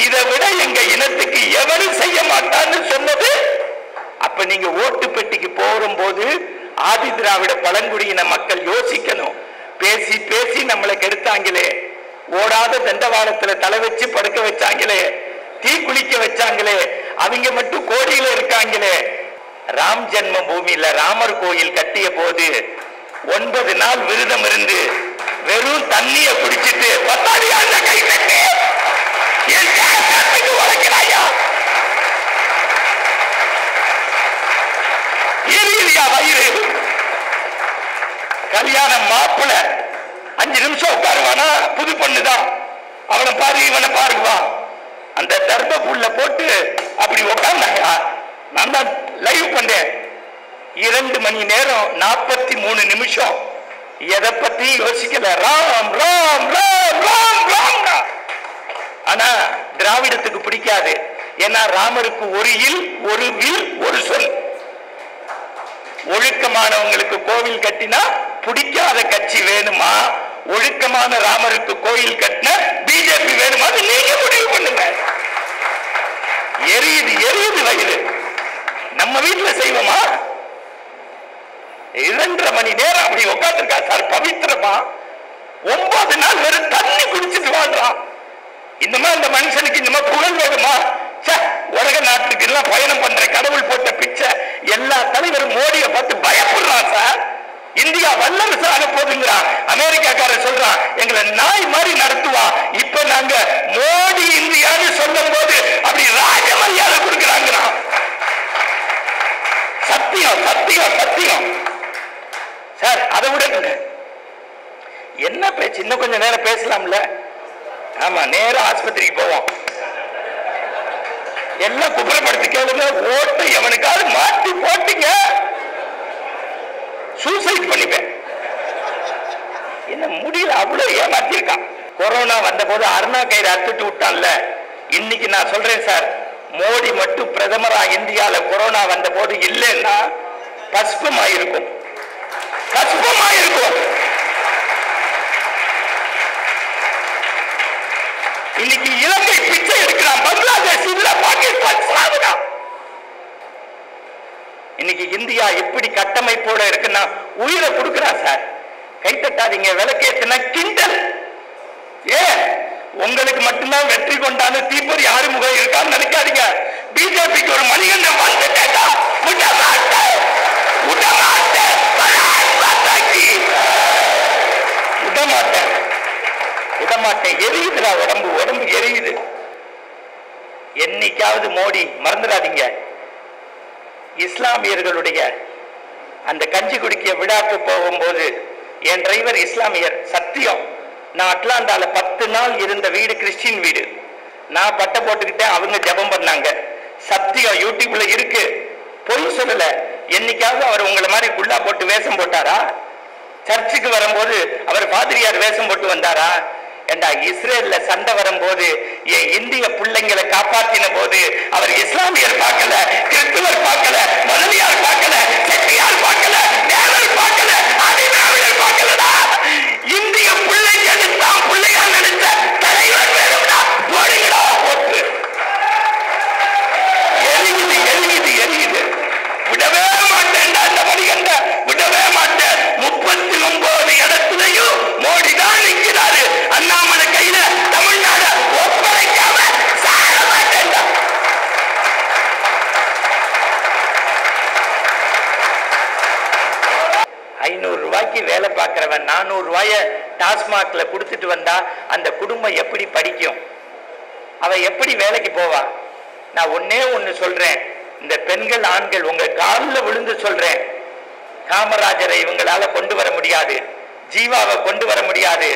இதை விட எங்க இனத்துக்கு எவரும் செய்ய மாட்டான்னு சொன்னது. அப்ப நீங்க ஓட்டு பெட்டிக்கு போகும்போது ஆதி திராவிட பழங்குடியின மக்கள் யோசிக்கணும். பேசி பேசி நம்மளை கெடுத்தாங்களே, ஓடாத தண்டவாளத்துல தலை வச்சு படுக்க வச்சாங்களே, தீ குளிக்க வச்சாங்களே, அவங்க மட்டும் கோடியில இருக்காங்களே. ராம் ஜென்ம பூமியில ராமர் கோயில் கட்டிய போது 9 நாள் விரதம் இருந்து வெறும் தண்ணிய குடிச்சிட்டு பத்தாடியாண்ட கை கட்டி உழைக்கிறாயா? வயிறு கல்யாணம் மாப்பிள 5 நிமிஷம் உட்காருவானா, புது பொண்ணுதான், அவனை பாரு இவனை பாருவான். அந்த தர்ப புல்ல போட்டு அப்படி உட்கார்ந்தாங்க. நான் தான் லைவ் பண்ணேன், 2 மணி நேரம் 43 நிமிஷம் எதை பத்தி யோசிக்கல. ராம் ராம் ராம் ராம் ராம். ஆனா திராவிடத்துக்கு பிடிக்காது. ஏன்னா ராமருக்கு ஒரு இல், ஒரு வில், ஒரு சொல். ஒழுக்கமானவங்களுக்கு கோவில் கட்டினா பிடிக்காத கட்சி வேணுமா, ஒழுக்கமான ராமருக்கு கோயில் கட்டின பிஜேபி வேணுமா, நீங்க முடிவு பண்ணுங்க. எரியுது எரியுது வயிறு. நம்ம வீட்டுல செய்வோமா? 2.5 மணி நேரம் அப்படி உட்காந்துருக்கா சார், பவித்திரமா 9 நாள் வெறும் தண்ணி குடிச்சிட்டு வாழ்றான். இந்த மாதிரி இந்த மனுஷனுக்கு இந்த மாதிரி புகழ் வேணுமா? உலக நாட்டுக்கு எல்லாம் பயணம் பண்ற கடவுள் போட்ட பிச்சை எல்லா தலைவரும் மோடியை பார்த்து பயப்படுறான் சார். இந்தியா வல்லரசு ஆக போதுங்கிறான். அமெரிக்காக்காரர் சொல்றான் எங்களை நாய் மாதிரி நடத்துவான். இப்ப நாங்க மோடி இந்தியான்னு சொல்லும் போது அப்படி ராஜ மரியாதை கொடுக்கிறாங்கிறான். சத்தியம் சத்தியம் சத்தியம் சார். அதை விட என்ன பேச்சு, இன்னும் கொஞ்சம் நேரம் பேசலாம்ல? ஆமா, நேரம் ஆஸ்பத்திரிக்கு போவோம். எல்லாம் குப்புறப்படுத்தி கேளுங்க. ஓட்டு எவனுக்காவது மாற்றி போட்டீங்க, சூசைட் பண்ணிப்பேன். என்ன முடியல, அவ்வளவு ஏமாத்தி இருக்கான். கொரோனா வந்த போது அருணா கயிறு அறுத்துட்டு விட்டான்ல. இன்னைக்கு நான் சொல்றேன் சார், மோடி மட்டும் பிரதமரா இந்தியால கொரோனா வந்த போது இல்லைன்னா பஸ்பமாயிருக்கும், பஸ்பமாயிருக்கும். இன்னைக்கு இலங்கை பிச்சை எடுக்கிறான், பங்களாதேஷ் இல்ல, பாகிஸ்தான் சாவுதான். இன்னைக்கு இந்தியா எப்படி கட்டமைப்போட இருக்குன்னா உயிரை கொடுக்கிறான் சார். கைத்தட்டாதீங்க, விளக்கேத்துனா கிண்டல். உங்களுக்கு மட்டும்தான் வெற்றி கொண்டான்னு தீப்பொறி ஆறுமுகம் இருக்கான்னு நினைக்காதீங்க. பிஜேபிக்கு ஒரு மணிகண்டன் வந்துட்டேன், விடமாட்டேன். எரியுதுடா உடம்பு, உடம்பு எரியுது. என்னைக்காவது மோடி மறந்துடாதீங்க, இஸ்லாமியர்களுடைய அந்த கஞ்சி குடிக்க விழாக்கு போகும்போது என் டிரைவர் இஸ்லாமியர். சத்தியம், நான் அட்லாண்டால 10 நாள் இருந்த வீடு கிறிஸ்டின் வீடு. நான் பட்டை போட்டுக்கிட்டேன், அவங்க ஜெபம் பண்ணாங்க. சத்தியம் யூடியூப்ல இருக்கு, பொய் சொல்லல. என்னைக்காவது அவர் உங்களை மாதிரி குள்ளா போட்டு வேஷம் போட்டாரா? சர்ச்சுக்கு வரும்போது அவர் பாதிரியார் வேஷம் போட்டு வந்தாரா? ஏண்டா, இஸ்ரேல்ல சண்டை வரும்போது என் இந்திய பிள்ளைங்களை காப்பாற்றின போது அவர் இஸ்லாமியர் பார்க்கல, கிறிஸ்துவர் பார்க்கல, முதலியார் பார்க்கல, செட்டியார் பார்க்கல, நேரர் பார்க்கல, ஆதிதிராவிடர் பார்க்கலடா. இந்திய பிள்ளைங்க தான் பிள்ளையா நினைச்ச தலைவர் வேணும்டா. அவன் 400 ரூபாய டாஸ்மாக்ல கொடுத்துட்டு வந்தா அந்த குடும்பம் எப்படி படிக்கும்? அவ எப்படி வேலைக்கு போவா? நான் ஒன்னே ஒன்னு சொல்றேன், இந்த பெண்கள் ஆண்கள் உங்க காலில் விழுந்து சொல்றேன், காமராஜரை இவங்களால கொண்டு வர முடியாது, ஜீவாவை கொண்டு வர முடியாது,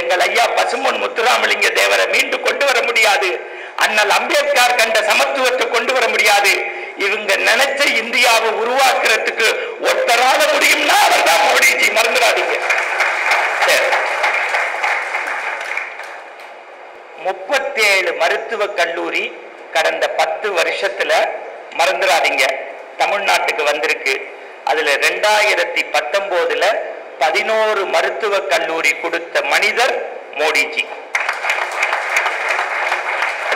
எங்கள் ஐயா பசும்பொன் முத்துராமலிங்க தேவரை மீண்டும் கொண்டு வர முடியாது, அண்ணல் அம்பேத்கர் கண்ட சமத்துவத்தை கொண்டு வர முடியாது. இவங்க நினைச்ச இந்தியாவை உருவாக்குறதுக்கு ஒருத்தரால முடியும்னா அவர் தான் மோடிஜி, மறந்துடாதீங்க. 37 மருத்துவக் கல்லூரி கடந்த 10 வருஷத்துல, மறந்துடாதீங்க, தமிழ்நாட்டுக்கு வந்திருக்கு. அதுல 2019 11 மருத்துவக் கல்லூரி கொடுத்த மனிதர் மோடிஜி.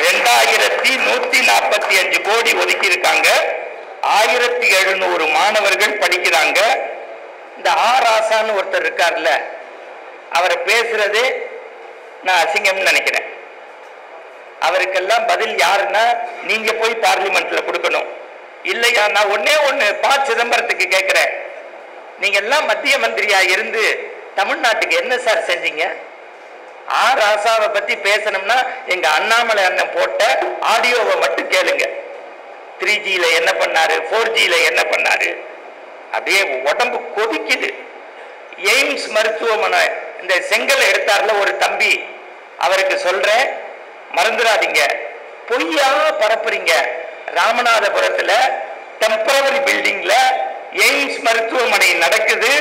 2145 கோடி ஒதுக்கி இருக்காங்க. 1700 மாணவர்கள் படிக்கிறாங்க. இந்த ஆராசான்னு ஒருத்தர் இருக்கார்ல, அவரை பேசுறதே நான் அசிங்கம்னு நினைக்கிறேன். அவருக்கெல்லாம் பதில் யாருன்னா நீங்க போய் பார்லிமெண்ட்ல கொடுக்கணும். இல்லையா, நான் ஒன்னே ஒண்ணு ப. சிதம்பரத்துக்கு கேட்கிறேன், நீங்க எல்லாம் மத்திய மந்திரியா இருந்து தமிழ்நாட்டுக்கு என்ன சார் செஞ்சீங்க? ராசாவை பத்தி பேசணும்னா எங்க அண்ணாமலை அண்ணன் போட்ட ஆடியோவை மட்டும் கேளுங்க. 3Gல என்ன பண்ணாரு, 4Gல என்ன பண்ணாரு, அப்படியே உடம்பு கொதிக்குது. எய்ம்ஸ் மருத்துவமனை இந்த செங்கல் எடுத்தார்ல ஒரு தம்பி, அவருக்கு சொல்றேன், மறந்துடாதீங்க, பொய்யா பரப்புறீங்க. ராமநாதபுரத்துல டெம்பரவரி பில்டிங்ல எய்ம்ஸ் மருத்துவமனை நடக்குது,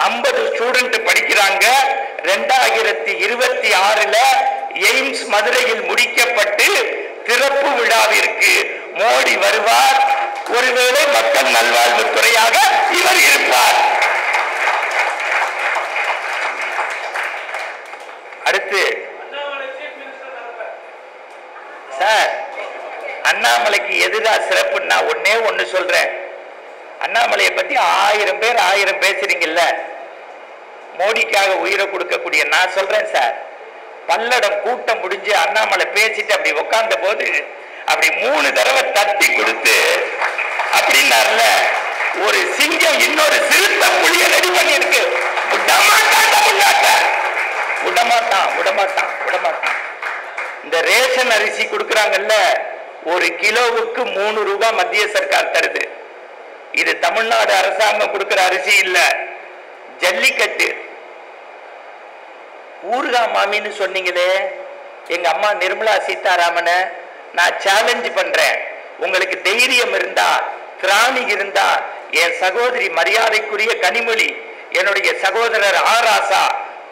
50 ஸ்டூடெண்ட் படிக்கிறாங்க. 2026 எய்ம்ஸ் மதுரையில் முடிக்கப்பட்டு திறப்பு விழாவிற்கு மோடி வருவார். ஒருவேளை மக்கள் நல்வாழ்வுத்துறையாக இவர் இருப்பார். அடுத்து சார், அண்ணாமலைக்கு எதுதான் சிறப்பு? நான் ஒன்னே ஒன்னு சொல்றேன், அண்ணாமலையை பத்தி 1000 பேர் 1000 பேசுறீங்கல்ல, மோடிக்காக உயிரை கொடுக்கக்கூடிய நான் சொல்றேன் சார், பல்லடம் கூட்டம் முடிஞ்சு அண்ணாமலை பேசிட்டு அப்படி உட்கார்ந்த போது அப்படி 3 தடவை தட்டி கொடுத்து அப்படின்னார்ல, ஒரு சிங்கம் இன்னொரு சிறுத்தை புலிய ரெடி பண்ணி இருக்கு. விடமாட்டான். இந்த ரேஷன் அரிசி கொடுக்கறாங்கல்ல, 1 கிலோவுக்கு 3 ரூபாய் மத்திய சர்க்கார் தருது. இது தமிழ்நாடு அரசாங்கம் கொடுக்கிற அரிசி இல்ல. ஜல்லிக்கட்டு ஊர்கா மாமின்னு சொன்னீங்களே எங்க அம்மா நிர்மலா சீதாராமனை, நான் சேலஞ்ச் பண்றேன். உங்களுக்கு தைரியம் இருந்தா, திராணி இருந்தா, என் சகோதரி மரியாதைக்குரிய கனிமொழி, என்னுடைய சகோதரர் ராசா,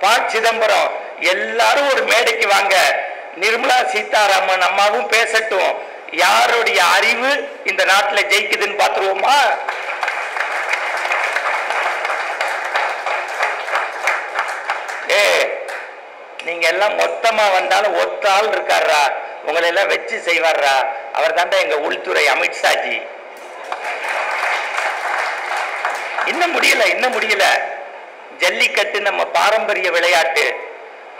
ப. சிதம்பரம் எல்லாரும் ஒரு மேடைக்கு வாங்க. நிர்மலா சீதாராமன் அம்மாவும் பேசட்டும். யாருடைய அறிவு இந்த நாட்டில் ஜெயிக்குதுன்னு பாத்துருவோமா? நீங்க எல்லாம் மொத்தமா வந்தாலும் ஒத்த ஆள் இருக்காரா, உங்களை எல்லாம் வச்சு செய்வாரா? அவர் தாண்டா எங்க உள்துறை அமித்ஷாஜி. இன்னும் முடியல. ஜல்லிக்கட்டு நம்ம பாரம்பரிய விளையாட்டு,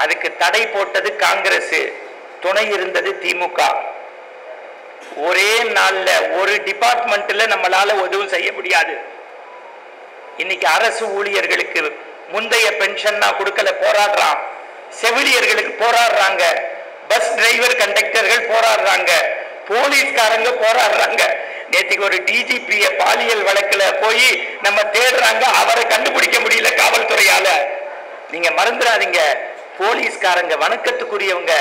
அதுக்கு தடை போட்டது காங்கிரஸ், துணை இருந்தது திமுக. ஒரே நாள்ல ஒரு டிபார்ட்மெண்ட்ல நம்மளால எதுவும் செய்ய முடியாது. இன்னைக்கு அரசு ஊழியர்களுக்கு முந்தைய பென்ஷன் கொடுக்கல, போராடுறான். செவிலியர்களுக்கு போராடுறாங்க, பஸ் டிரைவர் கண்டக்டர்கள் போராடுறாங்க, போலீஸ்காரங்க போராடுறாங்க. நேற்றுக்கு ஒரு டிஜிபிய பாலியல் வழக்குல போய் நம்ம தேடுறாங்க, அவரை கண்டுபிடிக்க முடியல காவல்துறையால. நீங்க மறந்துடாதீங்க, போலீஸ்காரங்க வணக்கத்துக்குரியவங்க,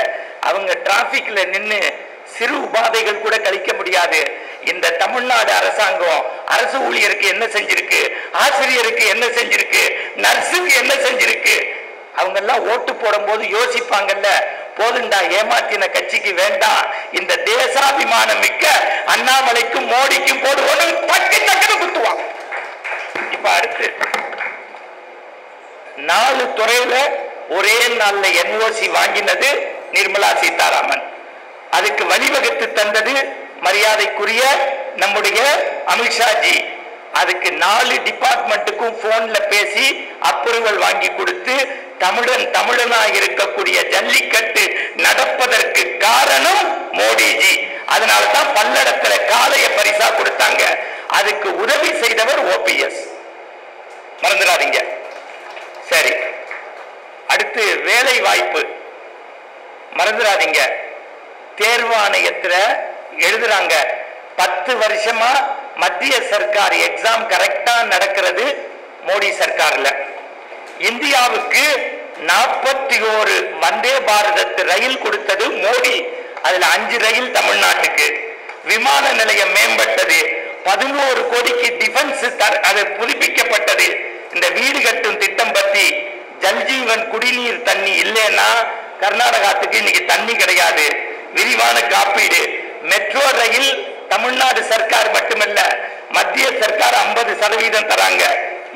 அவங்க டிராபிக்ல நின்று சிறு உபாதைகள் கூட கழிக்க முடியாது. இந்த தமிழ்நாடு அரசாங்கம் அரசு ஊழியருக்கு என்ன செஞ்சிருக்கு, ஆசிரியருக்கு என்ன செஞ்சிருக்கு, நர்ஸுக்கு என்ன செஞ்சிருக்கு? அவங்க எல்லாம் ஓட்டு போடும் போது யோசிப்பாங்கல்ல, போதுண்டா ஏமாத்தின கட்சிக்கு வேண்டாம், இந்த தேசாபிமானம் மிக்க அண்ணாமலைக்கும் மோடிக்கும் போடுவோம், டக்குன்னு குத்துவான். இப்ப அடுத்து 4 துறையில ஒரே நாள்ல NOC வாங்கினது நிர்மலா சீதாராமன். அதுக்கு வழிவகுத்து தந்தது மரியாதைக்குரிய நம்முடைய அமித்ஷாஜி. அதுக்கு 4 டிபார்ட்மெண்ட்டுக்கும் போன்ல பேசி அப்ரூவல் வாங்கி கொடுத்து தமிழனா இருக்கக்கூடிய ஜல்லிக்கட்டு நடப்பதற்கு காரணம் மோடிஜி. அதனாலதான் பல்லடத்துல காளைய பரிசா கொடுத்தாங்க. அதுக்கு உதவி செய்தவர் OPS, மறந்துடாதீங்க. சரி, அடுத்து வேலை வாய்ப்பு மறந்துடாதீங்க. தேர்வாணையத்துல எழுதுறாங்க 10 வருஷமா மத்திய சர்க்கார் எக்ஸாம் கரெக்டா நடக்கிறது மோடி சர்க்கார்ல. இந்தியாவுக்கு 41 வந்தே பாரத் ரயில் கொடுத்தது மோடி. அதுல 5 ரயில் தமிழ்நாட்டுக்கு. விமான நிலையம் மேம்பட்டது. 11 கோடிக்கு டிஃபென்ஸ் அது புதுப்பிக்கப்பட்டது. இந்த வீடு கட்டும் திட்டம் பத்தி ஜல்ஜீவன் குடிநீர் தண்ணி இல்லைன்னா கர்நாடகாத்துக்கு இன்னைக்கு தண்ணி கிடையாது. விரிவான காப்பீடு. மெட்ரோ ரயில் தமிழ்நாடு சர்க்கார் மட்டுமல்ல மத்திய சர்க்கார் 50% தராங்க.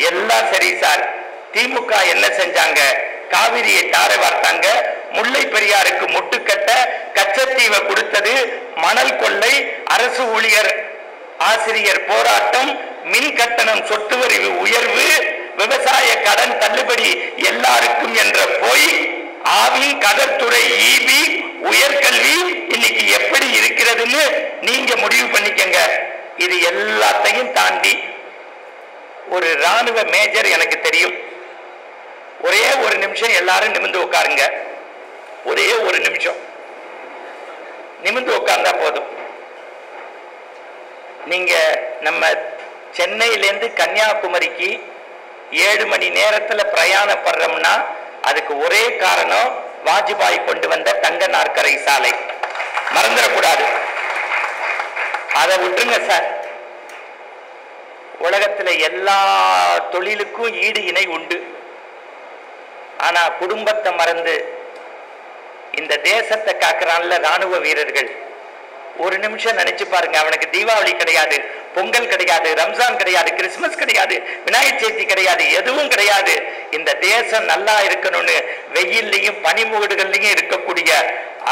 எல்லாம் சரி சார். திமுக என்ன செஞ்சாங்க? காவிரியை தாரை வார்த்தாங்க. முல்லை பெரியாருக்கு முட்டுக்கட்ட கச்சத்தீவை கொடுத்தது. மணல் கொள்ளை, அரசு ஊழியர் ஆசிரியர் போராட்டம், மின் கட்டணம் சொத்து வரி உயர்வு, விவசாய கடன் தள்ளுபடி எல்லாருக்கும் என்ற போய் ஆவின் கதர்துறை ஈபி உயர்கல்வி இன்னைக்கு எப்படி இருக்கிறதுன்னு நீங்க முடிவு பண்ணிக்கங்க. இது எல்லாத்தையும் தாண்டி ஒரு ராணுவ மேஜர் எனக்கு தெரியும். ஒரே ஒரு நிமிஷம் எல்லாரும் நிமிர்ந்து உட்காருங்க. ஒரே ஒரு நிமிஷம் நிமிர்ந்து உட்கார்ந்தா போதும். நீங்க நம்ம சென்னையிலேருந்து கன்னியாகுமரிக்கு 7 மணி நேரத்துல பிரயாணப்படுறோம்னா அதுக்கு ஒரே காரணம் வாஜ்பாய் கொண்டு வந்த தங்க நாற்கரை சாலை. மறந்துடக்கூடாது. அதை விட்டுருங்க சார். உலகத்துல எல்லா தொழிலுக்கும் ஈடு இணை உண்டு. ஆனா குடும்பத்தை மறந்து இந்த தேசத்தை காக்குறான்ல ராணுவ வீரர்கள், ஒரு நிமிஷம் நினைச்சு பாருங்க. அவனுக்கு தீபாவளி கிடையாது, பொங்கல் கிடையாது, ரம்ஜான் கிடையாது, கிறிஸ்துமஸ் கிடையாது, விநாயகர் சதுர்த்தி கிடையாது, எதுவும் கிடையாது. இந்த தேசம் நல்லா இருக்கணும்னு வெயில்லையும் பனிமுகடுகள்லையும் இருக்கக்கூடிய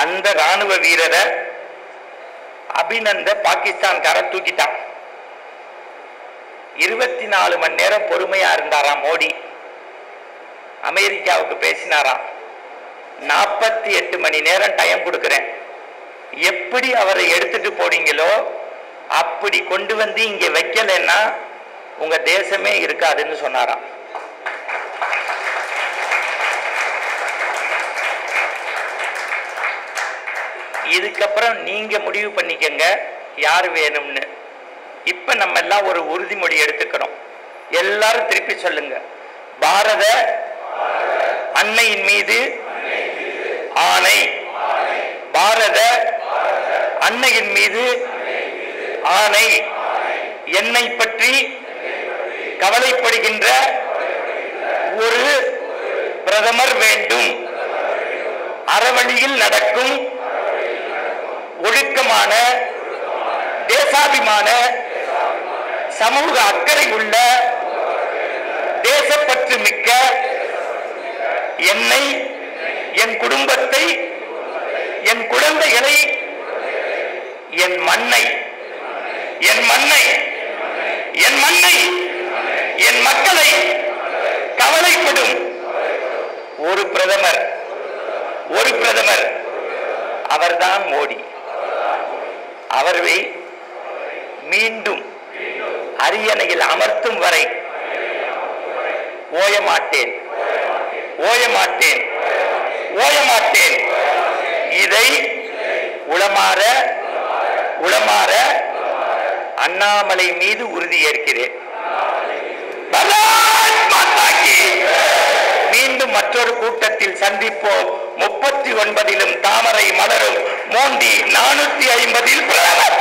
அந்த ராணுவ வீரரை அபிநந்த பாகிஸ்தான்காரன் தூக்கிட்டான். 24 மணி நேரம் பொறுமையா இருந்தாராம் மோடி. அமெரிக்காவுக்கு பேசினாராம், 48 மணி நேரம் டைம் கொடுக்கிறேன், எப்படி அவரை எடுத்துட்டு போனீங்களோ அப்படி கொண்டு வந்து இங்க வைக்கலன்னா உங்க தேசமே இருக்காதுன்னு சொன்னாராம். இதுக்கப்புறம் நீங்க முடிவு பண்ணிக்கங்க யார் வேணும்னு. இப்ப நம்ம எல்லாம் ஒரு உறுதிமொழி எடுத்துக்கிறோம். எல்லாரும் திருப்பி சொல்லுங்க. பாரத அன்னையின் மீது ஆணை. பாரத அன்னையின் மீது ஆணை. என்னை பற்றி கவலைப்படுகின்ற ஒரு பிரதமர் வேண்டும். அறவழியில் நடக்கும் ஒழுக்கமான தேசாபிமான சமூக அக்கறை உள்ள தேசப்பற்று மிக்க என்னை, என் குடும்பத்தை, என் குழந்தைகளை, என் மண்ணை, என் மண்ணை, என் மண்ணை, என் மக்களை கவலைப்படும் ஒரு பிரதமர், ஒரு பிரதமர், அவர்தான் மோடி. அவரை மீண்டும் அரியணையில் அமர்த்தும் வரை ஓயமாட்டேன், ஓயமாட்டேன், ஓயமாட்டேன். இதை உளமாற உளமாற அண்ணாமலை மீது உறுதியேற்கிறேன். மீண்டும் மற்றொரு கூட்டத்தில் சந்திப்போம். 39 தாமரை மலரும். மோடி 450 பிரதமர்.